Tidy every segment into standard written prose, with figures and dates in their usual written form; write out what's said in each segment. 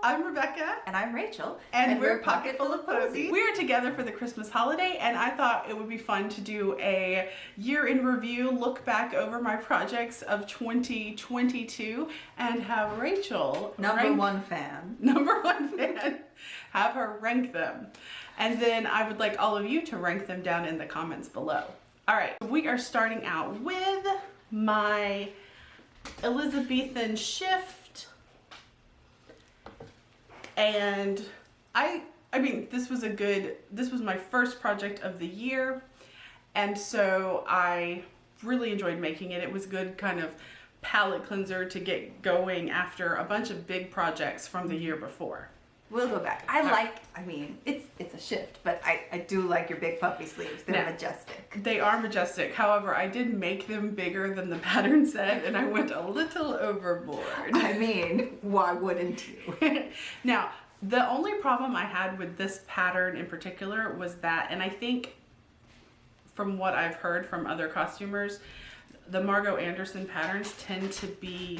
I'm Rebecca. And I'm Rachel. And we're Pocket Full of Poseys. We are together for the Christmas holiday, and I thought it would be fun to do a year in review, look back over my projects of 2022, and have Rachel, number one fan, have her rank them. And then I would like all of you to rank them down in the comments below. All right, we are starting out with my Elizabethan shift. And I mean, this was my first project of the year, and so I really enjoyed making it. It was good kind of palette cleanser to get going after a bunch of big projects from the year before. We'll go back. I mean, it's a shift, but I do like your big puffy sleeves. They're majestic. They are majestic. However, I did make them bigger than the pattern said, and I went a little overboard. I mean, why wouldn't you? Now, the only problem I had with this pattern in particular was that, and I think from what I've heard from other costumers, the Margot Anderson patterns tend to be,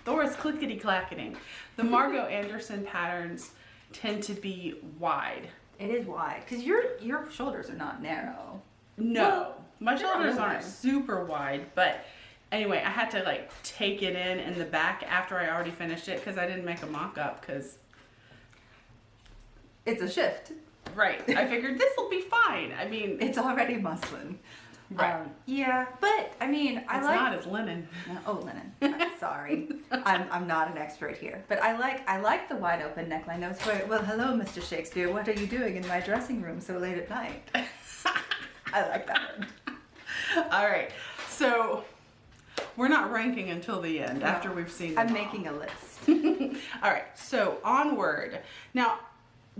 or it's clickety-clacketing. The Margot Anderson patterns tend to be wide. It is wide, because your shoulders are not narrow. No, well, my shoulders aren't wide. super wide, but anyway, I had to like take it in the back after I already finished it because I didn't make a mock-up because it's a shift. Right. I figured this will be fine. I mean, it's already muslin. Right. Yeah, but I mean, it's not, it's linen. Oh, linen. I'm sorry. I'm not an expert here, but I like the wide open neckline. I was going, well, hello, Mr. Shakespeare. What are you doing in my dressing room so late at night? I like that one. All right. So we're not ranking until the end after we've seen them. I'm making a list. All right. So onward. Now,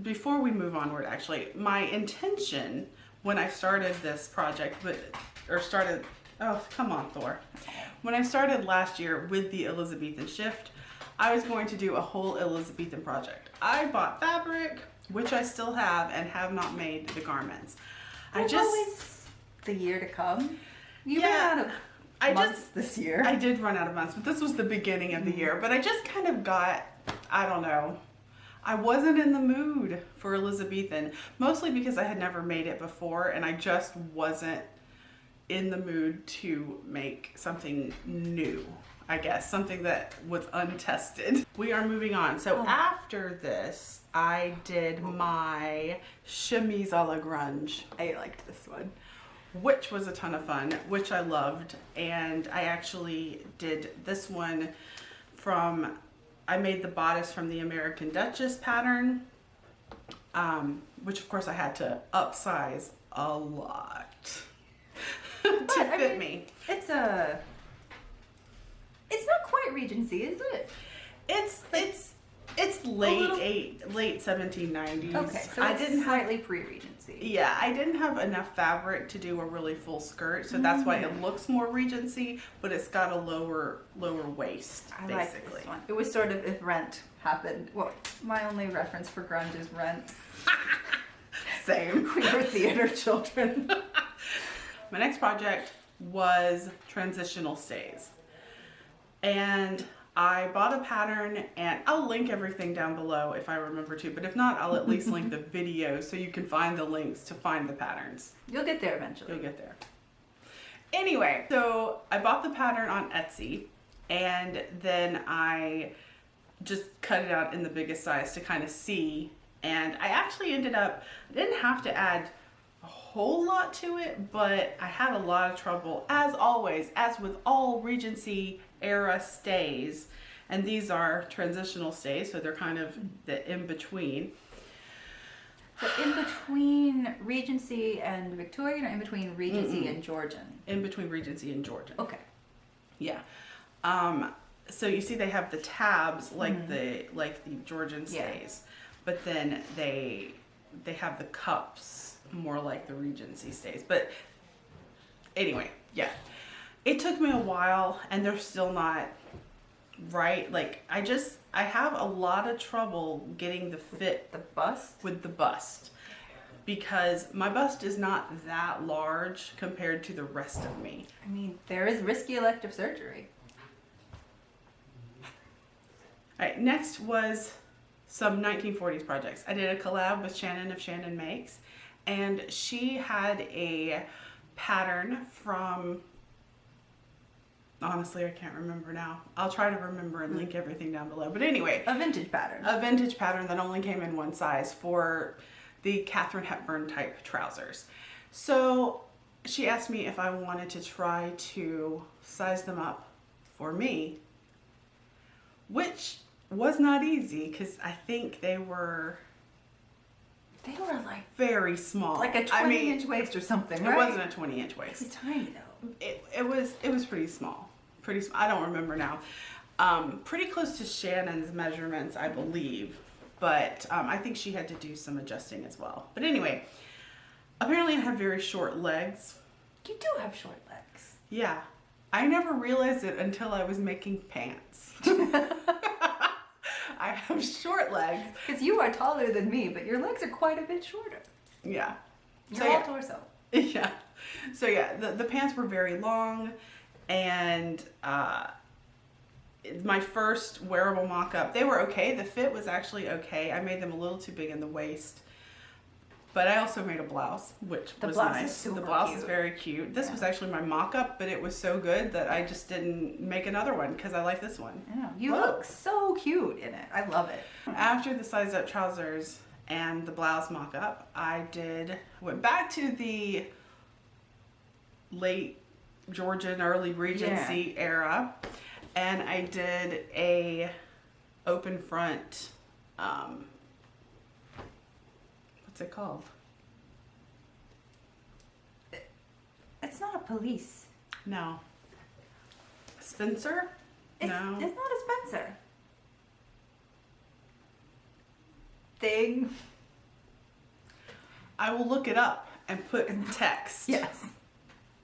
before we move onward, actually, my intention when I started this project, oh, come on, Thor. When I started last year with the Elizabethan shift, I was going to do a whole Elizabethan project. I bought fabric, which I still have, and have not made the garments. Always the year to come. You ran out of months this year. I did run out of months, but this was the beginning of the year. But I just kind of got, I don't know, I wasn't in the mood for Elizabethan, mostly because I had never made it before and I just wasn't in the mood to make something new, I guess, something that was untested. We are moving on. So after this, I did my chemise a la grunge. I liked this one. Which was a ton of fun, which I loved. And I actually did this one from, I made the bodice from the American Duchess pattern, which of course I had to upsize a lot to fit me. It's not quite Regency, is it? It's late 1790s. Okay, so I didn't slightly pre-Regency. Yeah, I didn't have enough fabric to do a really full skirt, so that's why it looks more Regency, but it's got a lower waist, basically. I like this one. It was sort of if Rent happened. Well, my only reference for grunge is Rent. Same. We were theater children. My next project was transitional stays. And I bought a pattern, and I'll link everything down below if I remember to, but if not, I'll at least link the video so you can find the links to find the patterns. You'll get there eventually. You'll get there. Anyway, so I bought the pattern on Etsy, and then I just cut it out in the biggest size to kind of see, and I actually ended up, I didn't have to add a whole lot to it, but I had a lot of trouble, as always, as with all Regency era stays, and these are transitional stays, so they're kind of the in-between. So in between Regency and Victorian, or in between Regency and Georgian? In between Regency and Georgian. Okay. Yeah. So you see they have the tabs like the Georgian stays, but then they have the cups more like the Regency stays. But anyway, yeah. It took me a while, and they're still not right. Like, I have a lot of trouble getting the fit with the bust because my bust is not that large compared to the rest of me. I mean, there is risky elective surgery. All right, next was some 1940s projects. I did a collab with Shannon of Shannon Makes, and she had a pattern from, honestly, I can't remember now. I'll try to remember and link everything down below. But anyway, A vintage pattern. a vintage pattern that only came in one size for the Katharine Hepburn type trousers. So she asked me if I wanted to try to size them up for me, which was not easy because I think they were like very small. like a 20-inch waist or something, right? It wasn't a 20-inch waist. It's tiny though. It was pretty small. Pretty small. I don't remember now. Pretty close to Shannon's measurements, I believe. But I think she had to do some adjusting as well. But anyway, apparently I have very short legs. You do have short legs. Yeah. I never realized it until I was making pants. I have short legs. Because you are taller than me, but your legs are quite a bit shorter. Yeah. You're So, all yeah. torso. Yeah. So yeah, the pants were very long, and my first wearable mock-up, they were okay. The fit was actually okay. I made them a little too big in the waist. But I also made a blouse, which The was blouse nice. is super The blouse cute. is very cute. This Yeah. was actually my mock-up, but it was so good that I just didn't make another one because I like this one. Yeah. You Whoa. look so cute in it. I love it. After the sized up trousers and the blouse mock-up, I went back to the late Georgian, early Regency era, and I did a open front, what's it called? It's not a police. No. Spencer? It's No. not a Spencer. Thing. I will look it up and put text Yes.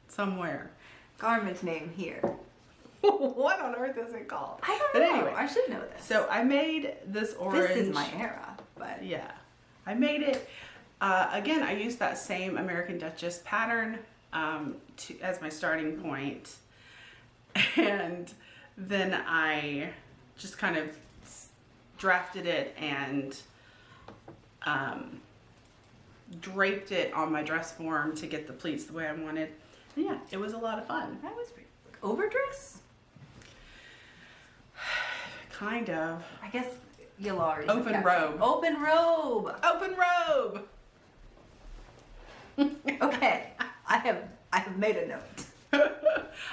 somewhere. Garment name here. What on earth is it called? I don't But know. anyway, I should know this. so I made this orange. This is my era, but Yeah, I made it. Again, I used that same American Duchess pattern as my starting point, and then I just kind of drafted it and draped it on my dress form to get the pleats the way I wanted. And yeah, it was a lot of fun. that was pretty. Overdress? Kind of. I guess you'll already Open robe. Open robe. Open robe. Okay, I have made a note.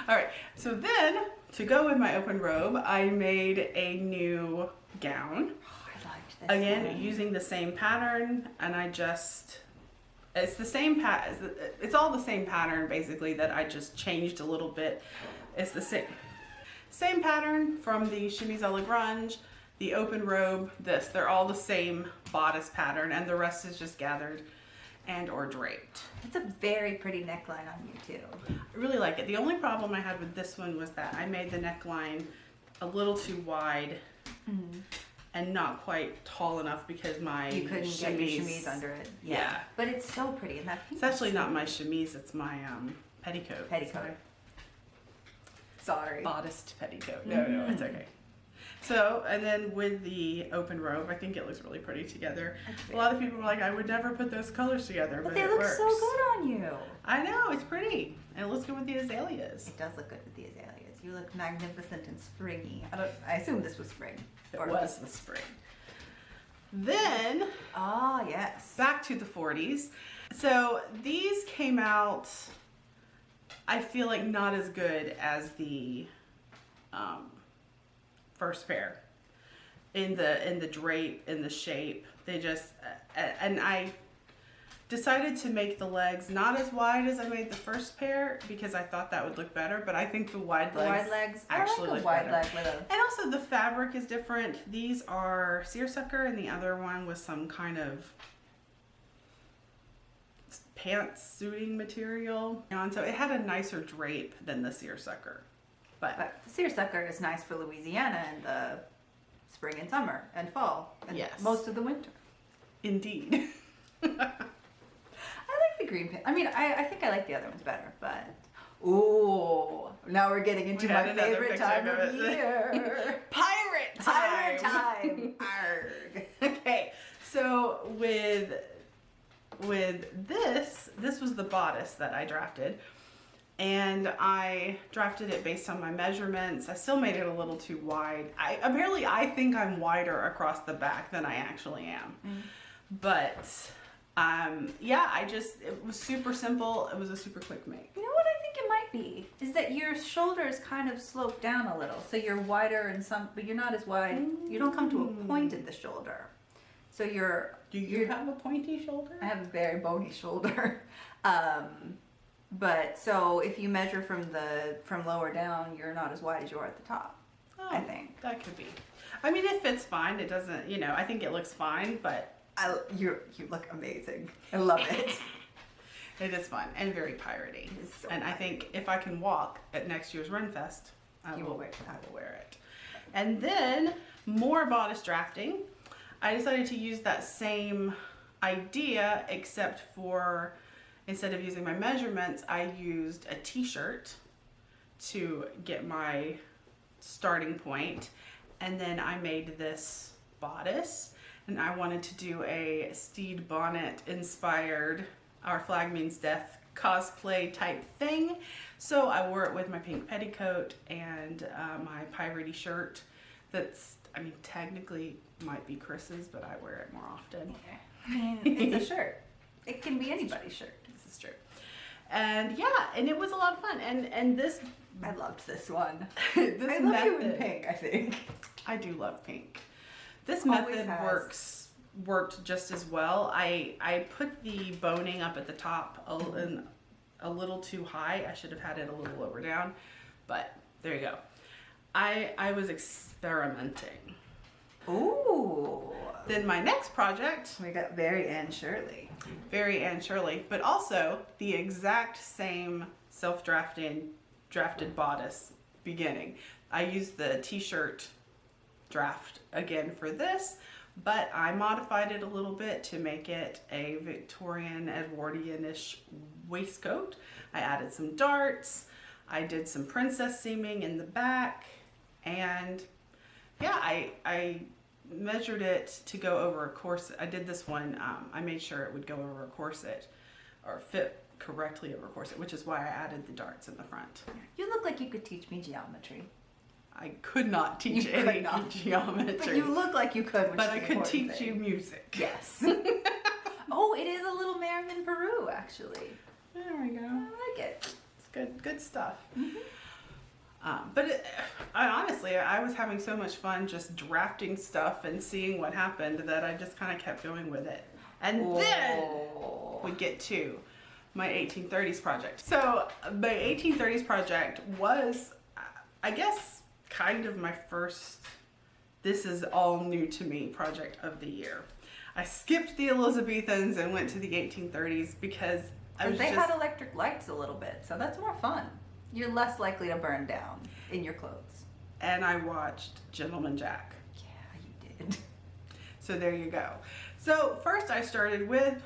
All right, so then to go with my open robe, I made a new gown. Oh, I liked this. Again, one. using the same pattern, and it's the same it's all the same pattern basically that I just changed a little bit. It's the same pattern from the chemise a la grunge, the open robe, they're all the same bodice pattern, and the rest is just gathered and or draped. It's a very pretty neckline on you too. I really like it. The only problem I had with this one was that I made the neckline a little too wide and not quite tall enough because my You couldn't get your chemise under it. Yeah. But it's so pretty, and that pink It's actually not my chemise, it's my petticoat. Petticoat. Sorry. Bodiced petticoat. No, it's okay. So, and then with the open robe, I think it looks really pretty together. A lot of people were like, I would never put those colors together, But but they it look works. so good on you. I know, it's pretty. And it looks good with the azaleas. It does look good with the azaleas. You look magnificent and springy. I assume this was spring. It was the spring. Then, Ah, yes. back to the 40s. So these came out, I feel like not as good as the first pair. In the drape, in the shape, they just, and I decided to make the legs not as wide as I made the first pair because I thought that would look better, but I think the wide legs actually I like look a wide better. leg with a... And also the fabric is different. These are seersucker and the other one was some kind of pants suiting material. And so it had a nicer drape than the seersucker. But But the seersucker is nice for Louisiana in the spring and summer and fall and Yes. most of the winter. indeed. I like the green pants. I mean, I think I like the other ones better, but... Ooh, now we're getting into We my had another favorite picture time of of it. year. Pirate Pirate time! Arrgh. So with this was the bodice that I drafted. And I drafted it based on my measurements. I still made it a little too wide. Apparently I think I'm wider across the back than I actually am. But yeah, it was super simple. It was a super quick make. You know what I think it might be? Is that your shoulders kind of slope down a little. So you're wider in some, but you're not as wide. You don't come to a point at the shoulder. So Do you have a pointy shoulder? I have a very bony shoulder. But so if you measure from lower down, you're not as wide as you are at the top. Oh, I think that could be. I mean, it fits fine. It doesn't, I think it looks fine, but you look amazing. I love it. it is fun and very piratey. So and I think if I can walk at next year's Renfest, I will wear it. And then more bodice drafting. I decided to use that same idea, except for instead of using my measurements, I used a t-shirt to get my starting point. And then I made this bodice, and I wanted to do a Steed Bonnet inspired Our Flag Means Death cosplay type thing. So I wore it with my pink petticoat and my piratey shirt. That's, technically might be Chris's, but I wear it more often. It's a shirt. It can be anybody's shirt. This is true. And yeah, and it was a lot of fun. And this, I loved this one. this I love method, you in pink, I think. I do love pink. This Always method has. worked just as well. I put the boning up at the top a little too high. I should have had it a little lower down, but there you go. I was experimenting. Ooh. Then my next project, We got very Anne Shirley. very Anne Shirley, but also the exact same drafted bodice beginning. I used the t-shirt draft again for this, but I modified it a little bit to make it a Victorian Edwardian-ish waistcoat. I added some darts, I did some princess seaming in the back, and yeah, I measured it to go over a corset. I did this one, I made sure it would go over a corset or fit correctly over a corset, which is why I added the darts in the front. You look like you could teach me geometry. I could not teach You could any not. geometry. But you look like you could. Which but is I the could important teach thing. you music. Yes. Oh, it is a little Merriman Peru, actually. There we go. I like it. It's good stuff. But I was having so much fun just drafting stuff and seeing what happened that I just kind of kept going with it. And then we get to my 1830s project. So my 1830s project was, I guess, kind of my first, this is all new to me project of the year. I skipped the Elizabethans and went to the 1830s because They had electric lights a little bit, so that's more fun. You're less likely to burn down in your clothes. And I watched Gentleman Jack. Yeah, you did. So there you go. So first I started with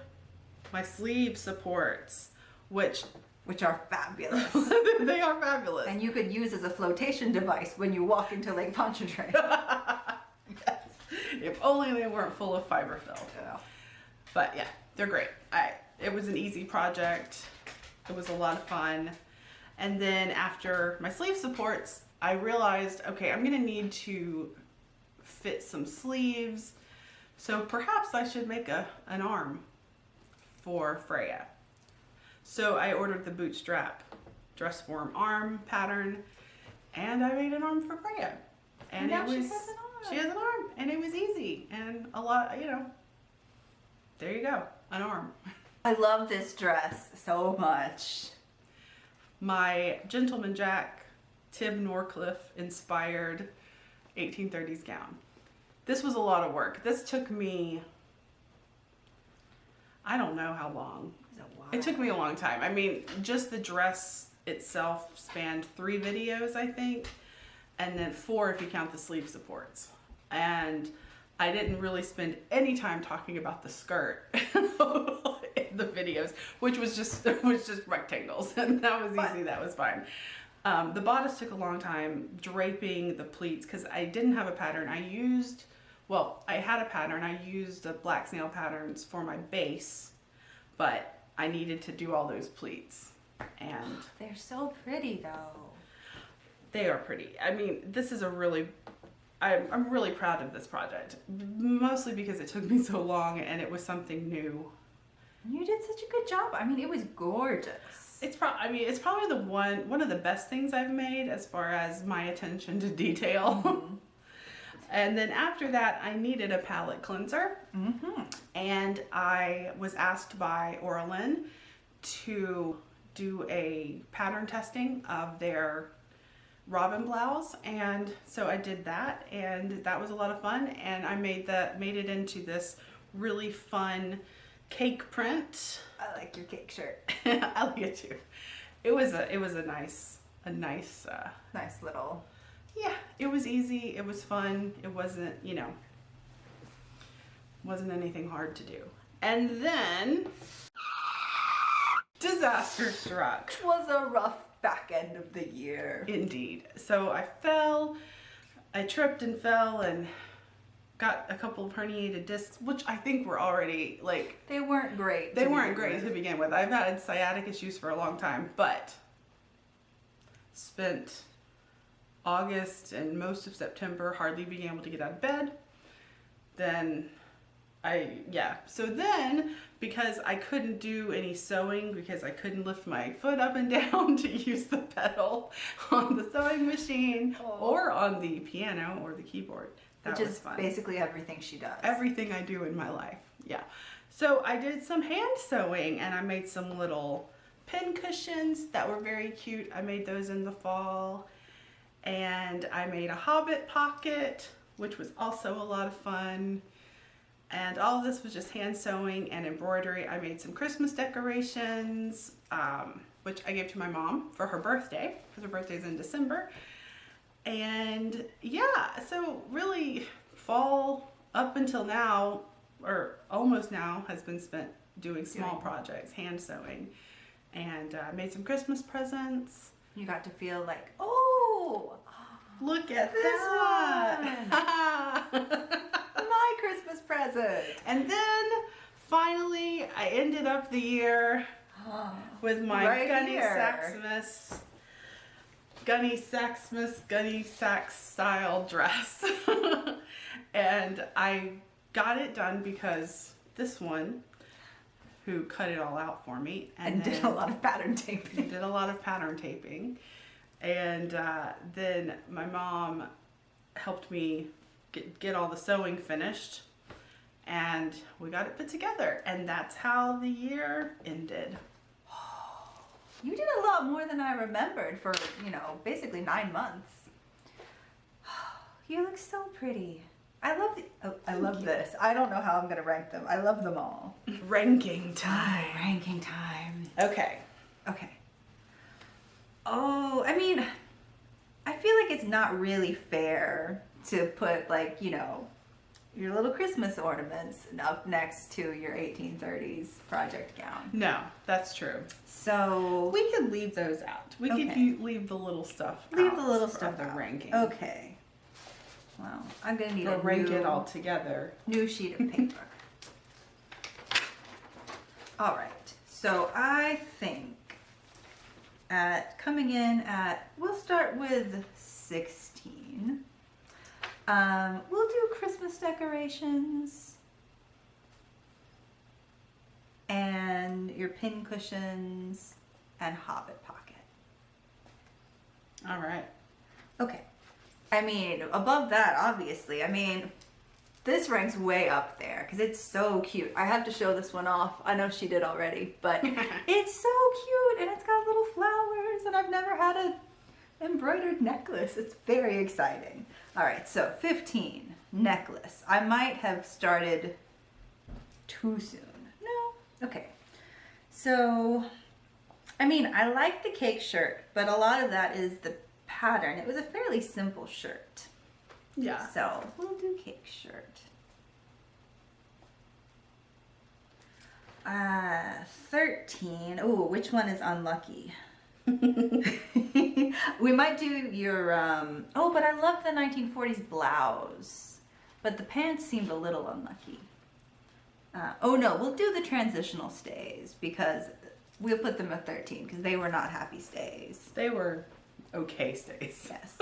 my sleeve supports, which are fabulous. they are fabulous. And you could use as a flotation device when you walk into Lake Pontchartrain. Yes. If only they weren't full of fiber fill. Yeah. But yeah, they're great. It was an easy project. It was a lot of fun. And then after my sleeve supports, I realized, okay, I'm gonna need to fit some sleeves. So perhaps I should make an arm for Freya. So I ordered the bootstrap dress form arm pattern, and I made an arm for Freya. And now it was, she has an arm. she has an arm, and it was easy and a lot, there you go, an arm. I love this dress so much. My Gentleman Jack Tib Norcliffe inspired 1830s gown. This was a lot of work. This took me, I don't know how long. It took me a long time. I mean, just the dress itself spanned 3 videos, I think, and then 4 if you count the sleeve supports. And I didn't really spend any time talking about the skirt in the videos, which was just rectangles, and that was easy. That was fine. The bodice took a long time draping the pleats because I didn't have a pattern. I used well, I had a pattern. I used the black snail patterns for my base, but I needed to do all those pleats. And they're so pretty though. They are pretty. I mean, this is a really, I'm really proud of this project, mostly because it took me so long and it was something new. You did such a good job. I mean, it was gorgeous. It's probably the one of the best things I've made as far as my attention to detail. Mm-hmm. And then after that, I needed a palette cleanser. Mm-hmm. And I was asked by Orlin to do a pattern testing of their robin blouse, and so I did that, and that was a lot of fun. And I made it into this really fun cake print. I like your cake shirt. I like it too. It was a nice nice little. Yeah, it was easy. It was fun. It wasn't, wasn't anything hard to do. And then disaster struck. It was a rough back end of the year. Indeed. So I tripped and fell and got a couple of herniated discs, which I think were already they weren't great. They weren't great to begin with. I've had sciatic issues for a long time, but spent August and most of September hardly being able to get out of bed. So then, because I couldn't do any sewing because I couldn't lift my foot up and down to use the pedal on the sewing machine or on the piano or the keyboard. That was fun. Basically everything she does. Everything I do in my life, yeah. So I did some hand sewing and I made some little pin cushions that were very cute. I made those in the fall. And I made a hobbit pocket, which was also a lot of fun. And all of this was just hand sewing and embroidery. I made some Christmas decorations, which I gave to my mom for her birthday, because her birthday's in December. And yeah, so really fall up until now, or almost now, has been spent doing small projects, hand sewing. And made some Christmas presents. You got to feel like, oh, look at this that one. My Christmas present. And then finally I ended up the year with my Gunny Sax style dress. And I got it done because this one, who cut it all out for me and did a lot of pattern taping. And then my mom helped me get all the sewing finished, and we got it put together, and that's how the year ended. You did a lot more than I remembered for, basically 9 months. You look so pretty. I love this. I don't know how I'm going to rank them. I love them all. Ranking time. Ranking time. Okay. Oh, I mean, I feel like it's not really fair to put your little Christmas ornaments up next to your 1830s project gown. No, that's true. So we could leave those out. We could leave the little stuff out. Leave the little stuff the out. Ranking. Okay. Well, I'm going to need rank it all together. New sheet of paper. All right. So I think we'll start with 16. We'll do Christmas decorations and your pin cushions and hobbit pocket. All right. Okay. I mean, above that, obviously. I mean, this ranks way up there because it's so cute. I have to show this one off. I know she did already, but it's so cute and it's got little flowers, and I've never had an embroidered necklace. It's very exciting. All right, so 15, necklace. I might have started too soon. No? Okay. So, I mean, I like the cake shirt, but a lot of that is the pattern. It was a fairly simple shirt. Yeah. So we'll do cake shirt. 13. Ooh, which one is unlucky? We might do your, but I love the 1940s blouse. but the pants seemed a little unlucky. Oh no, we'll do the transitional stays because we'll put them at 13 because they were not happy stays. They were okay stays. Yes.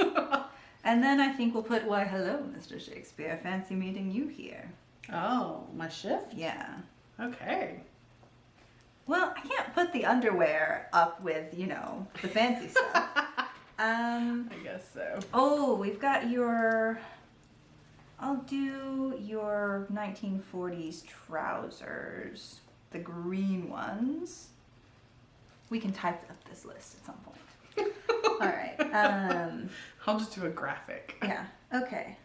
And then I think we'll put, why hello, Mr. Shakespeare, fancy meeting you here. Oh, my shift? Yeah. Okay. Well, I can't put the underwear up with, you know, the fancy stuff. I guess so. Oh, we've got your, I'll do your 1940s trousers, the green ones. We can type up this list at some point. All right. I'll just do a graphic. Yeah. Okay.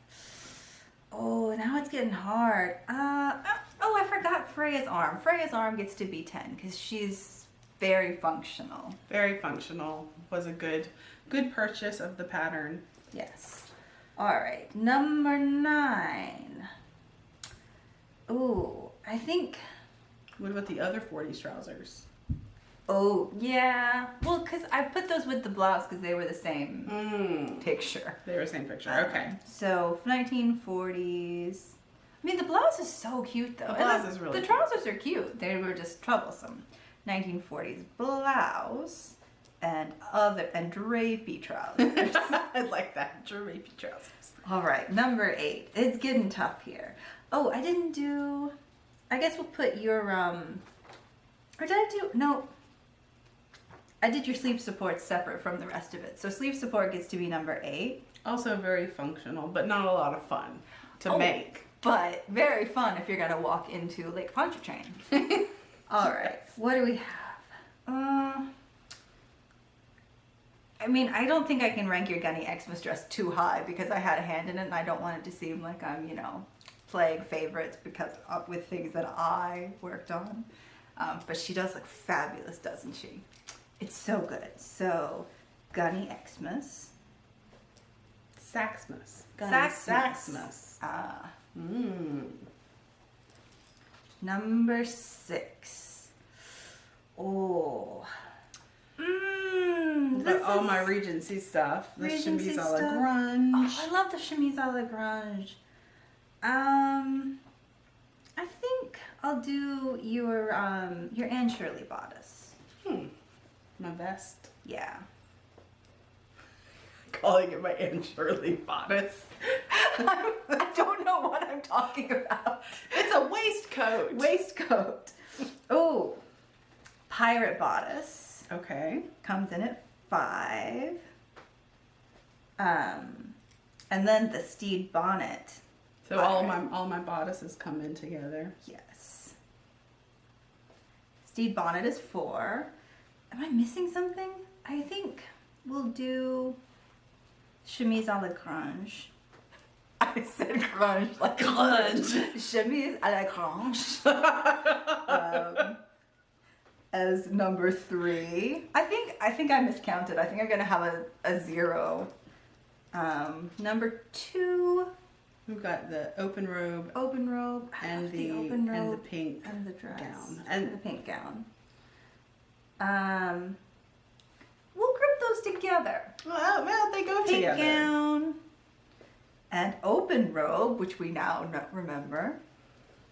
Oh, now it's getting hard. Oh, I forgot Freya's arm. Freya's arm gets to be 10 because she's very functional. Very functional. Was a good purchase of the pattern. Yes. All right. Number 9. Ooh, I think. What about the other 40s trousers? Oh, yeah. Well, because I put those with the blouse because they were the same picture. They were the same picture. Okay. So 1940s. I mean, the blouse is so cute though. The blouse is really The trousers are cute. They were just troublesome. 1940s blouse and drapey trousers. I like that. Drapey trousers. All right, number 8. It's getting tough here. Oh, I didn't do. I guess we'll put your Or did I do? No. I did your sleeve support separate from the rest of it. So sleeve support gets to be number 8. Also very functional, but not a lot of fun to make. But very fun if you're going to walk into Lake Pontchartrain. All right. What do we have? I mean, I don't think I can rank your Gunny Xmas dress too high because I had a hand in it and I don't want it to seem like I'm, you know, playing favorites because with things that I worked on. But she does look fabulous, doesn't she? It's so good. So, Gunny Xmas. Saxmas. Saxmas. Number 6. Oh. All my Regency stuff. The Regency chemise a la stuff. grunge. Oh, I love the chemise a la grunge. I think I'll do your Anne Shirley bodice. My vest. Yeah. Calling it my Anne Shirley bodice. I don't know what I'm talking about. It's a waistcoat. Waistcoat. Oh, pirate bodice. Okay. Comes in at 5. And then the steed bonnet. So pirate. all my bodices come in together. Yes. Steed bonnet is 4. Am I missing something? I think we'll do chemise a la grunge. I said grunge like Grunge. Chemise a la grunge. As number 3. I think I miscounted. I think I'm gonna have a 0. Number 2. We've got the open robe. Open robe. And the open robe and the pink and the dress gown. and the pink gown. We'll group those together. Well, they go Pink together. gown and open robe, which we now remember.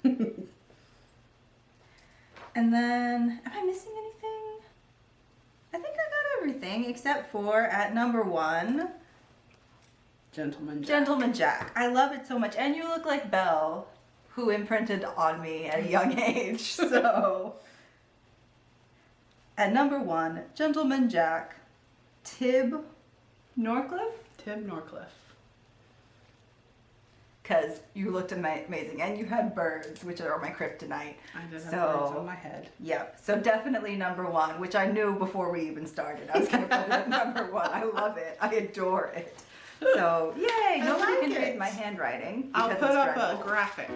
And then, am I missing anything? I think I got everything except for at number 1. Gentleman Jack. Gentleman Jack. I love it so much. And you look like Belle, who imprinted on me at a young age. So, at number 1, Gentleman Jack, Tib Norcliffe. Tib Norcliffe. Because you looked amazing. And you had birds, which are my kryptonite. I did have birds on my head. Yep. So definitely number 1, which I knew before we even started. I was going to put it at number 1. I love it. I adore it. So, yay! Nobody like can it. read my handwriting. I'll because put it's up dreadful. a graphic.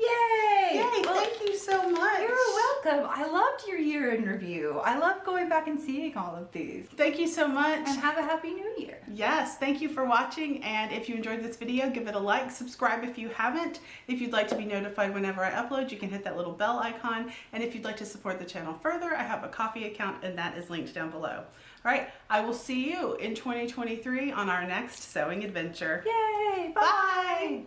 Yay! Yay! Well, Thank you so much. you're awesome. I loved your year in review. I love going back and seeing all of these. Thank you so much. And have a happy new year. Yes, thank you for watching, and if you enjoyed this video, give it a like, subscribe if you haven't. If you'd like to be notified whenever I upload, you can hit that little bell icon, and if you'd like to support the channel further, I have a Ko-fi account, and that is linked down below. All right, I will see you in 2023 on our next sewing adventure. Yay! Bye!